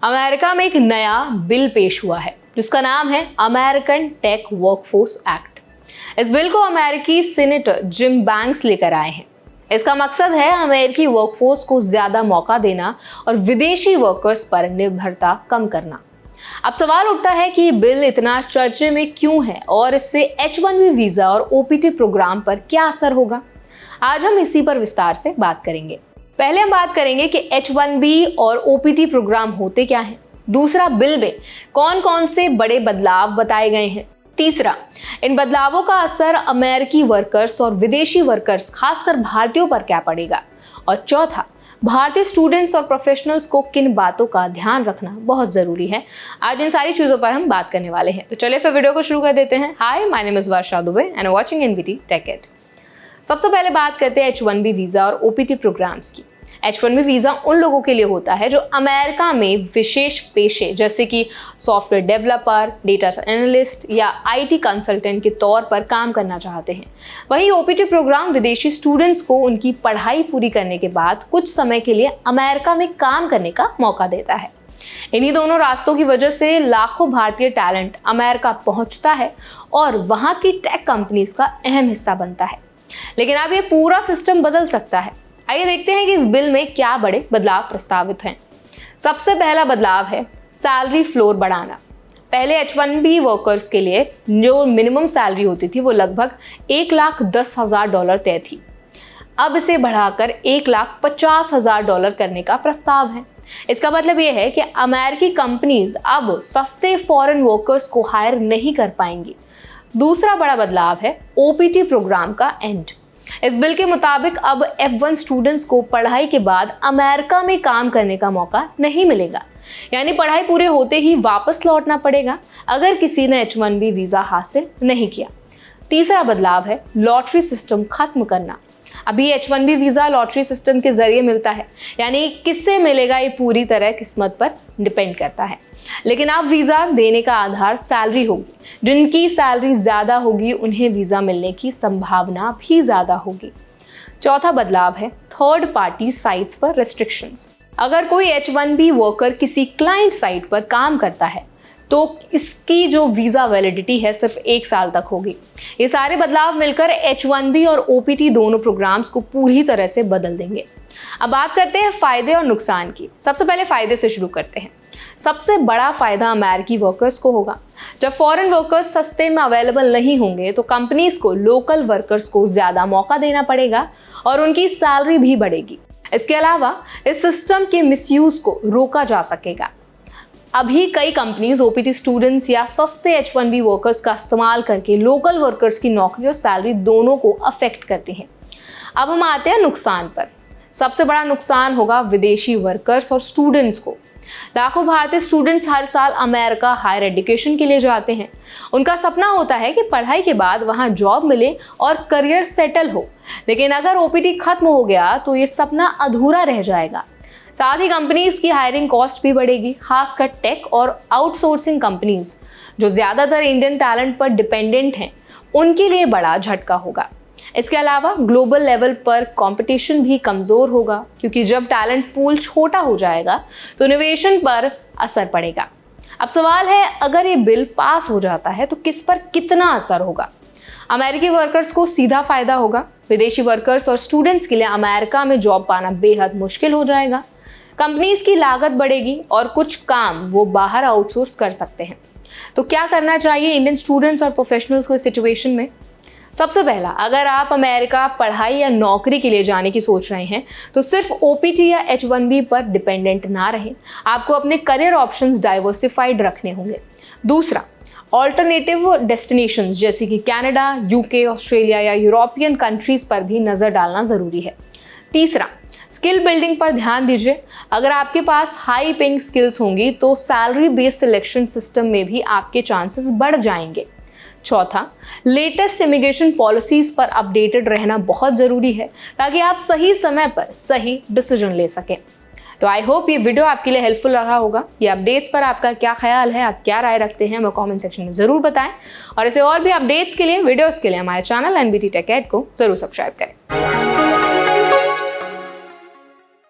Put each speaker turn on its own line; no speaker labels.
America में एक नया बिल पेश हुआ है जिसका नाम है अमेरिकन टेक वर्कफोर्स एक्ट। इस बिल को अमेरिकी सीनेटर जिम बैंक्स लेकर आए हैं। इसका मकसद है अमेरिकी वर्कफोर्स को ज्यादा मौका देना और विदेशी वर्कर्स पर निर्भरता कम करना। अब सवाल उठता है कि बिल इतना चर्चे में क्यों है और इससे H-1B वीजा और OPT प्रोग्राम पर क्या असर होगा। आज हम इसी पर विस्तार से बात करेंगे। पहले हम बात करेंगे कि H-1B और OPT प्रोग्राम होते क्या हैं। दूसरा, बिल में कौन कौन से बड़े बदलाव बताए गए हैं। तीसरा, इन बदलावों का असर अमेरिकी वर्कर्स और विदेशी वर्कर्स खासकर भारतीयों पर क्या पड़ेगा। और चौथा, भारतीय स्टूडेंट्स और प्रोफेशनल्स को किन बातों का ध्यान रखना बहुत जरूरी है। आज इन सारी चीजों पर हम बात करने वाले हैं। तो चलिए फिर वीडियो को शुरू कर देते हैं। Hi, my name is Varsha Dubey and watching NBT Tech Ed। सबसे पहले बात करते हैं H-1B वीजा और OPT प्रोग्राम्स की। H-1B वीजा उन लोगों के लिए होता है जो अमेरिका में विशेष पेशे जैसे कि सॉफ्टवेयर डेवलपर, डेटा एनालिस्ट या IT कंसल्टेंट के तौर पर काम करना चाहते हैं। वहीं OPT प्रोग्राम विदेशी स्टूडेंट्स को उनकी पढ़ाई पूरी करने के बाद कुछ समय के लिए अमेरिका में काम करने का मौका देता है। इन्हीं दोनों रास्तों की वजह से लाखों भारतीय टैलेंट अमेरिका पहुंचता है और वहां की टेक कंपनीज का अहम हिस्सा बनता है। लेकिन अब ये पूरा सिस्टम बदल सकता है। आइए देखते हैं कि इस बिल में क्या बड़े बदलाव प्रस्तावित हैं। सबसे पहला बदलाव है सैलरी फ्लोर बढ़ाना। पहले H-1B वर्कर्स के लिए जो मिनिमम सैलरी होती थी वो लगभग $1,10,000 तय थी। अब इसे बढ़ाकर $1,50,000 करने का प्रस्ताव है। इसका मतलब यह है कि अमेरिकी कंपनीज अब सस्ते फॉरेन वर्कर्स को हायर नहीं कर पाएंगी। दूसरा बड़ा बदलाव है OPT प्रोग्राम का एंड। इस बिल के मुताबिक अब F1 स्टूडेंट्स को पढ़ाई के बाद अमेरिका में काम करने का मौका नहीं मिलेगा, यानी पढ़ाई पूरे होते ही वापस लौटना पड़ेगा अगर किसी ने H-1B वीजा हासिल नहीं किया। तीसरा बदलाव है लॉटरी सिस्टम खत्म करना। अभी H-1B वीजा लॉटरी सिस्टम के जरिए मिलता है, यानी किससे मिलेगा ये पूरी तरह किस्मत पर डिपेंड करता है। लेकिन अब वीजा देने का आधार सैलरी होगी। जिनकी सैलरी ज्यादा होगी उन्हें वीजा मिलने की संभावना भी ज्यादा होगी। चौथा बदलाव है थर्ड पार्टी साइट्स पर रेस्ट्रिक्शंस। अगर कोई H-1B वर्कर किसी क्लाइंट साइट पर काम करता है तो इसकी जो वीजा वैलिडिटी है सिर्फ 1 साल तक होगी। ये सारे बदलाव मिलकर H-1B और OPT दोनों प्रोग्राम्स को पूरी तरह से बदल देंगे। अब बात करते हैं फायदे और नुकसान की। सबसे पहले फायदे से शुरू करते हैं। सबसे बड़ा फायदा अमेरिकी वर्कर्स को होगा। जब फॉरेन वर्कर्स सस्ते में अवेलेबल नहीं होंगे तो कंपनीज को लोकल वर्कर्स को ज्यादा मौका देना पड़ेगा और उनकी सैलरी भी बढ़ेगी। इसके अलावा इस सिस्टम के मिसयूज को रोका जा सकेगा। अभी कई कंपनीज OPT स्टूडेंट्स या सस्ते H-1B वर्कर्स का इस्तेमाल करके लोकल वर्कर्स की नौकरी और सैलरी दोनों को अफेक्ट करती हैं। अब हम आते हैं नुकसान पर। सबसे बड़ा नुकसान होगा विदेशी वर्कर्स और स्टूडेंट्स को। लाखों भारतीय स्टूडेंट्स हर साल अमेरिका हायर एजुकेशन के लिए जाते हैं। उनका सपना होता है कि पढ़ाई के बाद वहां जॉब मिले और करियर सेटल हो। लेकिन अगर OPT खत्म हो गया तो ये सपना अधूरा रह जाएगा। साथ ही कंपनीज की हायरिंग कॉस्ट भी बढ़ेगी, खासकर टेक और आउटसोर्सिंग कंपनीज जो ज्यादातर इंडियन टैलेंट पर डिपेंडेंट हैं, उनके लिए बड़ा झटका होगा। इसके अलावा ग्लोबल लेवल पर कंपटीशन भी कमजोर होगा, क्योंकि जब टैलेंट पूल छोटा हो जाएगा तो इनोवेशन पर असर पड़ेगा। अब सवाल है, अगर ये बिल पास हो जाता है तो किस पर कितना असर होगा। अमेरिकी वर्कर्स को सीधा फायदा होगा। विदेशी वर्कर्स और स्टूडेंट्स के लिए अमेरिका में जॉब पाना बेहद मुश्किल हो जाएगा। कंपनीज की लागत बढ़ेगी और कुछ काम वो बाहर आउटसोर्स कर सकते हैं। तो क्या करना चाहिए इंडियन स्टूडेंट्स और प्रोफेशनल्स को इस सिचुएशन में। सबसे पहला, अगर आप अमेरिका पढ़ाई या नौकरी के लिए जाने की सोच रहे हैं तो सिर्फ OPT या H-1B पर डिपेंडेंट ना रहें। आपको अपने करियर ऑप्शंस डाइवर्सिफाइड रखने होंगे। दूसरा, ऑल्टरनेटिव डेस्टिनेशंस जैसे कि कनाडा, UK, ऑस्ट्रेलिया या यूरोपियन कंट्रीज पर भी नजर डालना जरूरी है। तीसरा, स्किल बिल्डिंग पर ध्यान दीजिए। अगर आपके पास हाई पेइंग स्किल्स होंगी तो सैलरी बेस्ड सिलेक्शन सिस्टम में भी आपके चांसेस बढ़ जाएंगे। चौथा, लेटेस्ट इमिग्रेशन पॉलिसीज पर अपडेटेड रहना बहुत जरूरी है ताकि आप सही समय पर सही डिसीजन ले सकें। तो आई होप ये वीडियो आपके लिए हेल्पफुल रहा होगा। ये अपडेट्स पर आपका क्या ख्याल है, आप क्या राय रखते हैं, हमें कमेंट सेक्शन में जरूर बताएं। और ऐसे और भी अपडेट्स के लिए, वीडियोस के लिए हमारे चैनल NBT Tech Ed को जरूर सब्सक्राइब करें।